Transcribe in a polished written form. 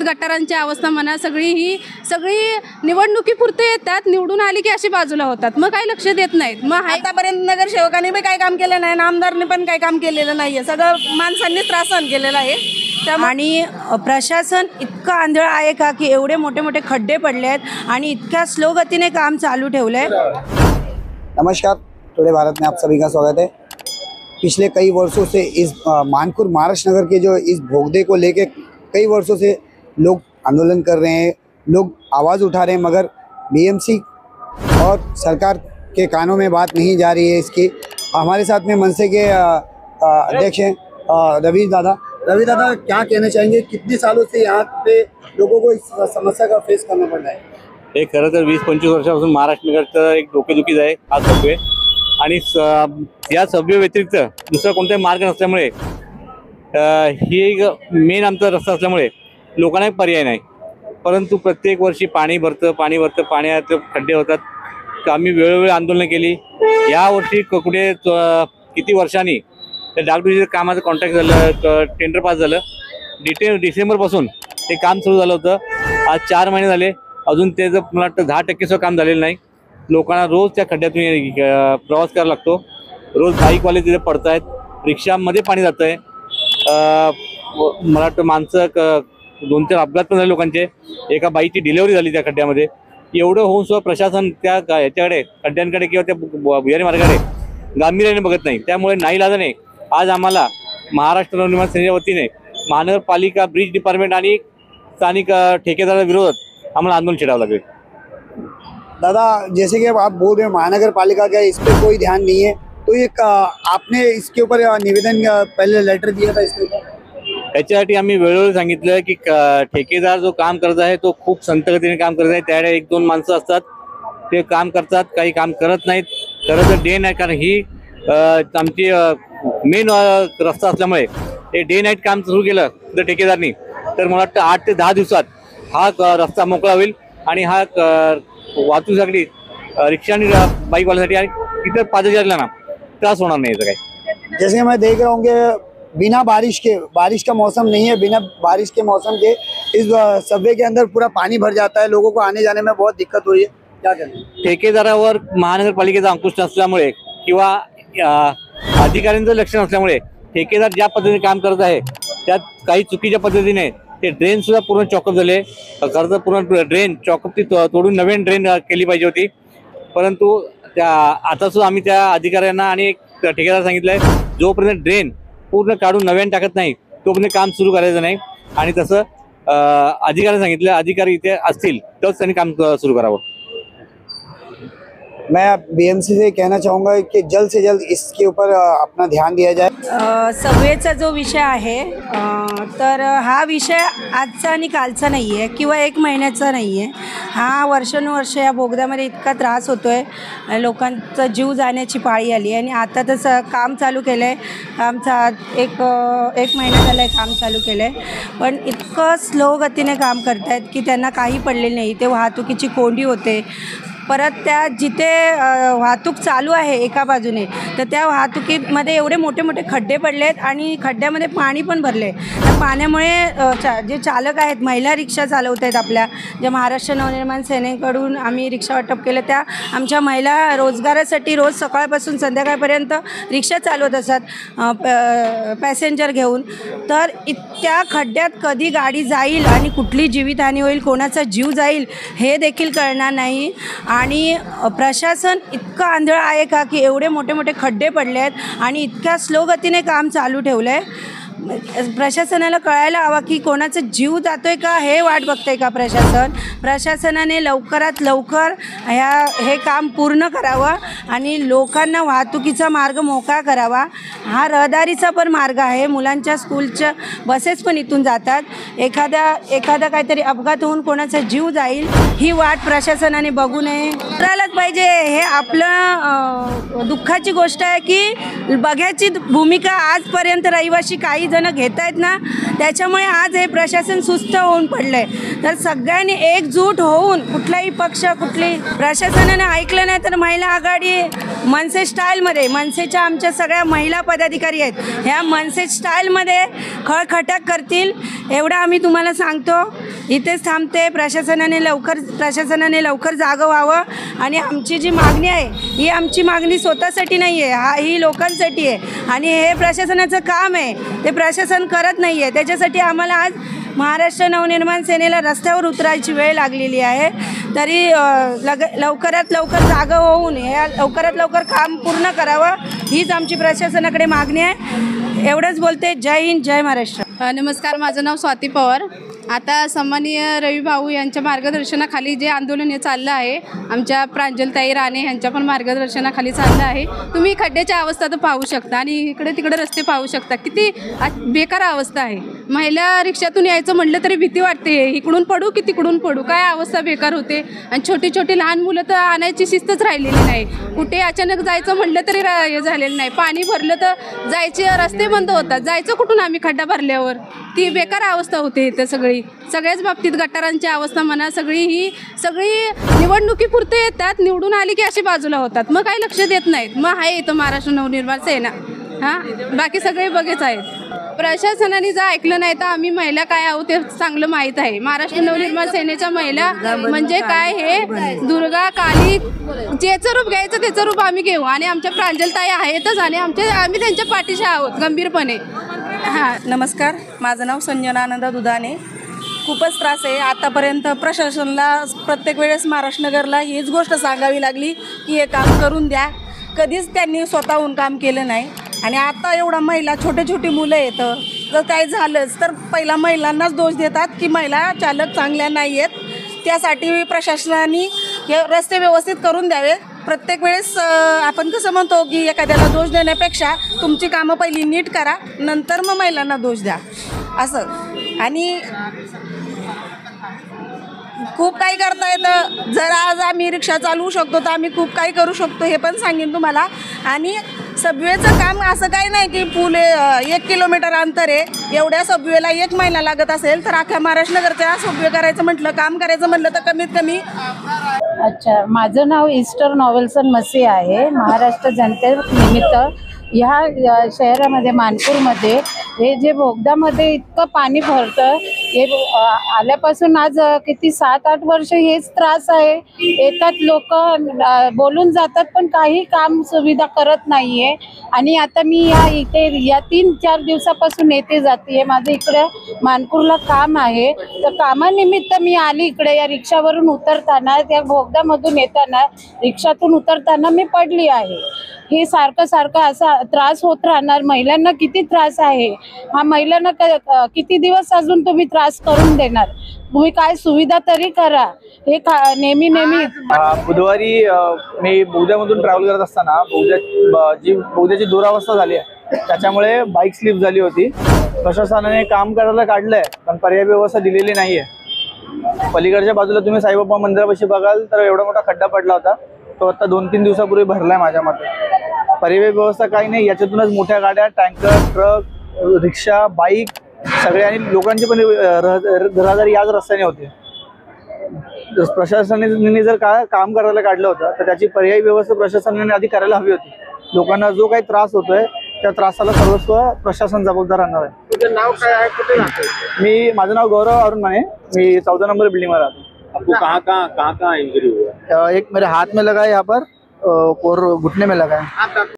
गटारांची अवस्था म्हणा, सगळी निवडणुकीपुरते येतात, निवडून आली की अशी बाजूला होतात, मग काही लक्ष देत नाहीत। मग आतापर्यंत नगरसेवकांनी पण काही काम केलं नाही, आमदारने पण काही काम केलेलं नाहीये, सगळं माणसांनीच त्रास सहन केलेला आहे। आणि प्रशासन इतकं आंधळ आहे का की एवढे मोठे मोठे खड्डे पडले आहेत आणि इतक्या स्लो गतीने काम चालू ठेवलंय। नमस्कार, टुडे भारत में आप सभी का स्वागत है। पिछले कई वर्षों से इस मानपुर महाराष्ट्र नगर के जो इस भोगदे को लेके कई वर्षों से लोग आंदोलन कर रहे हैं, लोग आवाज़ उठा रहे हैं, मगर बीएमसी और सरकार के कानों में बात नहीं जा रही है इसकी। हमारे साथ में मनसे के अध्यक्ष हैं रवि दादा। क्या कहना चाहेंगे, कितने सालों से यहाँ पे लोगों को इस समस्या का फेस करना पड़ रहा है? हे खरं तर 20-25 वर्षापासून महाराष्ट्र नगरचं एक डोकेदुखीच आहे हा सबवे, आणि या सबवे व्यतिरिक्त दुसरा कोणताही मार्ग नसल्यामुळे ही एक मेन आमचा रस्ता असल्यामुळे लोकांना एक पर्याय नाही। परंतु प्रत्येक वर्षी पाणी भरतं, पाण्यात खड्डे होतात। आम्ही वेळोवेळी आंदोलनं केली। यावर्षी कुठे किती वर्षांनी त्या डागडुजीचं कामाचं कॉन्ट्रॅक्ट झालं, टेंडर पास झालं। डिसेंबरपासून ते काम सुरू झालं होतं। आज 4 महिने झाले, अजून त्याचं मला वाटतं 10% काम झालेलं नाही। लोकांना रोज त्या खड्ड्यातून प्रवास करावा लागतो। रोज बाईकवाले तिथे पडत आहेत, रिक्षामध्ये पाणी जातं आहे। मला वाटतं माणसं 2-4 अपघात पण झाले लोकांचे। एका बाईची डिलिव्हरी झाली त्या खड्ड्यामध्ये। एवढं होऊन सुद्धा प्रशासन त्या याच्याकडे खड्ड्यांकडे किंवा त्या भुयारी मार्गाकडे गांभीर्याने बघत नाही। त्यामुळे नाईलाजाने आज आम्हाला महाराष्ट्र नवनिर्माण सेनेच्या वतीने महानगरपालिका ब्रिज डिपार्टमेंट आणि स्थानिक ठेकेदाराच्या विरोधात आम्हाला आंदोलन छेडावं लागेल। दादा, जैसे कि आप बोल रहे हैं महानगर पालिका का इस पे कोई ध्यान नहीं है, तो ये आपने इसके ऊपर निवेदन पहले लेटर दिया था इसके ऊपर? याच्यासाठी आम्ही वेळोवेळी सांगितलं की ठेकेदार जो काम करत आहे तो खूप संत गतीने काम करत आहे। त्याकडे 1-2 माणसं असतात, ते काम करतात, काही काम करत नाहीत। खरं तर डे नाईट, कारण ही आमची मेन रस्ता असल्यामुळे ते डे नाईट काम सुरू केलं तर ठेकेदारनी, तर मला वाटतं 8 ते 10 दिवसात हा रस्ता मोकळा होईल आणि हा वाहतुकीसाठी रिक्षा आणि बाईकवाल्यांसाठी आणि इतर पादचाऱ्यांना त्रास होणार नाही। काही जैसे मैं देख रहा हूँ कि बिना बारिश का मौसम नहीं है, बिना बारिश के मौसम के इस सबवे के अंदर पूरा पानी भर जाता है, लोगों को आने जाने में बहुत दिक्कत हुई है। क्या करें? ठेकेदारावर महानगरपालिकेचा अंकुश नसल्यामुळे किंवा अधिकाऱ्यांचं लक्ष नसल्यामुळे ठेकेदार ज्या पद्धतीने काम करत आहे त्यात काही चुकीच्या पद्धतीने ते ड्रेन सुद्धा पूर्ण चॉकअप झाले। खरं तर पूर्ण ड्रेन चॉकअप ती तोडून नवीन ड्रेन केली पाहिजे होती, परंतु त्या आता सुद्धा आम्ही त्या अधिकाऱ्यांना आणि ठेकेदार सांगितलंय जोपर्यंत ड्रेन पूर्ण काढून नव्याने टाकत नाही तोपर्यंत काम सुरू करायचं नाही। आणि तसं अधिकाऱ्यांना सांगितलं, अधिकारी इथे असतील तरच त्यांनी काम सुरू करावं। मैं बीएमसी से कहना चाहूँगा कि जल्द से जल्द इसके ऊपर अपना ध्यान दिया जाए। सबवेचा जो विषय आहे तर हा विषय आजचा आणि कालचा नाही आहे किंवा 1 महिन्याचा नाही आहे। हा वर्षानुवर्ष या बोगद्यामध्ये इतका त्रास होतो आहे, लोकांचा जीव जाण्याची पाळी आली आहे। आणि आता तसं काम चालू केलं आहे, आमचा एक महिना झाला आहे काम चालू केलं आहे, पण इतकं स्लो गतीने काम करत आहेत की त्यांना काही पडलेलं नाही। ते वाहतुकीची कोंडी होते। परत त्या जिथे वाहतूक चालू आहे एका बाजूने, तर त्या वाहतुकीमध्ये एवढे मोठे मोठे खड्डे पडले आहेत आणि खड्ड्यामध्ये पाणी पण भरले। त्या पाण्यामुळे जे चालक आहेत, महिला रिक्षा चालवत आहेत आपल्या, ज्या महाराष्ट्र नवनिर्माण सेनेकडून आम्ही रिक्षा वाटप केलं, त्या आमच्या महिला रोजगारासाठी रोज सकाळपासून संध्याकाळपर्यंत रिक्षा चालवत असतात पॅसेंजर घेऊन। तर त्या खड्ड्यात कधी गाडी जाईल आणि कुठली जीवितहानी होईल, कोणाचा जीव जाईल हे देखील कळणार नाही। आणि प्रशासन इतकं आंधळ आहे का की एवढे मोठे मोठे खड्डे पडले आहेत आणि इतक्या स्लो गतीने काम चालू ठेवलं आहे। प्रशासनाला कळायला हवं की कोणाचा जीव जातोय का हे वाट बघतंय का प्रशासनाने लवकरात लवकर हे काम पूर्ण करावं आणि लोकांना वाहतुकीचा मार्ग मोकळा करावा। हा रहदारीचा पण मार्ग आहे, मुलांच्या स्कूलच्या बसेस पण इथून जातात। एखादा काहीतरी अपघात होऊन कोणाचा जीव जाईल ही वाट प्रशासनाने बघू नये, करायलाच पाहिजे। हे आपलं दुःखाची गोष्ट आहे की बघ्याची भूमिका आजपर्यंत रहिवाशी काही जण घेत आहेत ना, त्याच्यामुळे आज हे प्रशासन सुस्त होऊन पडलं आहे. तर सगळ्यांनी एकजूट होऊन, कुठलाही पक्ष कुठली प्रशासनाने ऐकलं नाही तर महिला आघाडी मनसे स्टाईलमध्ये, मनसेच्या आमच्या सगळ्या महिला पदाधिकारी आहेत, ह्या मनसे स्टाईलमध्ये खळखटाक करतील एवढं आम्ही तुम्हाला सांगतो. इथेच थांबते. प्रशासनाने लवकर जागं व्हावं. आणि आमची जी मागणी आहे ही आमची मागणी स्वतःसाठी नाही आहे, ही लोकांसाठी आहे. आणि हे प्रशासनाचं काम आहे, ते प्रशासन करत नाही आहे. त्याच्यासाठी आम्हाला आज महाराष्ट्र नवनिर्माण सेनेला रस्त्यावर उतरायची वेळ लागलेली आहे. तरी लवकरात लवकर जागं होऊन हे लवकरात लवकर काम पूर्ण करावं, हीच आमची प्रशासनाकडे मागणी आहे. एवढंच बोलते. जय हिंद, जय महाराष्ट्र. नमस्कार, माझं नाव स्वाती पवार. आता सन्माननीय रवी भाऊ यांच्या मार्गदर्शनाखाली जे आंदोलन हे चाललं आहे, आमच्या प्रांजलताई राणे यांच्या पण मार्गदर्शनाखाली चाललं आहे. तुम्ही खड्ड्याची अवस्था तर पाहू शकता आणि इकडे तिकडे रस्ते पाहू शकता, किती बेकार अवस्था आहे. महिला रिक्षातून यायचं म्हटलं तरी भीती वाटते, इकडून पडू की तिकडून पडू, काय अवस्था बेकार होते. आणि छोटी छोटी लहान मुलं तर आणायची शिस्तच राहिलेली नाही. कुठे अचानक जायचं म्हटलं तरी हे झालेलं नाही. पाणी भरलं तर जायचे रस्ते बंद होतात, जायचं कुठून आम्ही खड्डा भरल्यावर. ती बेकार अवस्था होते इथे सगळ्याच बाबतीत. गटारांची अवस्था म्हणा, सगळी निवडणुकीपुरते येतात, निवडून आली की अशी बाजूला होतात, मग काही लक्ष देत नाहीत. मग आहे इथं महाराष्ट्र नवनिर्माण सेना, बाकी सगळे बघेच आहेत. प्रशासनाने जर ऐकलं नाही तर आम्ही महिला काय आहोत ते चांगलं माहीत आहे. महाराष्ट्र नवनिर्माण सेनेच्या महिला म्हणजे काय, हे दुर्गा काली ज्याचं रूप घ्यायचं त्याचं रूप आम्ही घेऊ. आणि आमच्या प्रांजलताई आहेतच आणि आम्ही त्यांच्या पाठीशी आहोत गंभीरपणे. नमस्कार, माझं नाव संजना आनंद दुधाने. खूपच त्रास आहे. आतापर्यंत प्रशासनाला प्रत्येक वेळेस महाराष्ट्र नगरला हीच गोष्ट सांगावी लागली की हे काम करून द्या. कधीच त्यांनी स्वतःहून काम केलं नाही. आणि आता एवढा महिला, छोटी मुलं येतं, जर काही झालंच तर पहिला महिलांनाच दोष देतात की महिला चालक चांगल्या नाही आहेत. त्यासाठी प्रशासनाने हे रस्ते व्यवस्थित करून द्यावे. प्रत्येक वेळेस आपण कसं म्हणतो की एखाद्याला दोष देण्यापेक्षा तुमची कामं पहिली नीट करा, नंतर मग महिलांना दोष द्या असं. आणि खूप काही करता येतं. जर आज आम्ही रिक्षा चालवू शकतो तर आम्ही खूप काही करू शकतो, हे पण सांगेन तुम्हाला. आणि सबवेचं काम असं काही नाही की पूल 1 किलोमीटर अंतर आहे, एवढ्या सबवेला 1 महिना लागत असेल तर अख्ख्या महाराष्ट्र नगरच्या सबवे करायचं म्हटलं, काम करायचं म्हटलं तर कमीत कमी. अच्छा, माझं नाव ईस्टर नॉवेल्सन मसी आहे. महाराष्ट्र जनतेनिमित्त ह्या शहरामध्ये मानपूरमध्ये हे जे बोगद्यामध्ये इतकं पाणी भरतं, हे आल्यापासून आज किती 7-8 वर्ष हेच त्रास आहे. येतात लोक, बोलून जातात पण काही काम सुविधा करत नाही आहे. आणि आता मी इथे 3-4 दिवसापासून येते जाते. माझं इकडे मानपूरला काम आहे, तर कामानिमित्त मी आली इकडे. या रिक्षावरून उतरताना, त्या बोगद्यामधून येताना, रिक्षातून उतरताना मी पडली आहे. हे सारखं असा त्रास होत राहणार. महिलांना किती त्रास आहे हा, महिलांना किती दिवस अजून तुम्ही त्रास करून देणार? तुम्ही काय सुविधा तरी करा. हे नेहमी बुधवारी मी बोगद्यामधून ट्रॅव्हल करत असताना बोगद्याची दुरावस्था झाली आहे, त्याच्यामुळे बाईक स्लिप झाली होती. प्रशासनाने काम करायला काढलंय पण पर्याय व्यवस्था दिलेली नाहीये. पलीकडच्या बाजूला तुम्ही साईबाबा मंदिरापाशी बघाल तर एवढा मोठा खड्डा पडला होता, तो आता 2-3 दिवसापूर्वी भरलाय माझ्या मते. पर्याय व्यवस्था काही नाही. याच्यातूनच मोठ्या गाड्या, टँकर, ट्रक, रिक्षा, बाईक सगळे आणि लोकांची पण रहदारी याच रस्त्याने होते. प्रशासनाने जर काम करायला काढलं होतं तर त्याची पर्यायी व्यवस्था प्रशासनाने आधी करायला हवी होती. लोकांना जो काही त्रास होतोय त्या त्रासाला सर्वस्व प्रशासन जबाबदार राहणार आहे. तुझं नाव काय आहे, कुठे राहतो? माझं नाव गौरव अरुण माने. मी 14 नंबर बिल्डिंग में रहता हूँ. आपको कहाँ इंजरी हुआ? एक मेरे हाथ में लगा है यहाँ पर और घुटने में लगा है.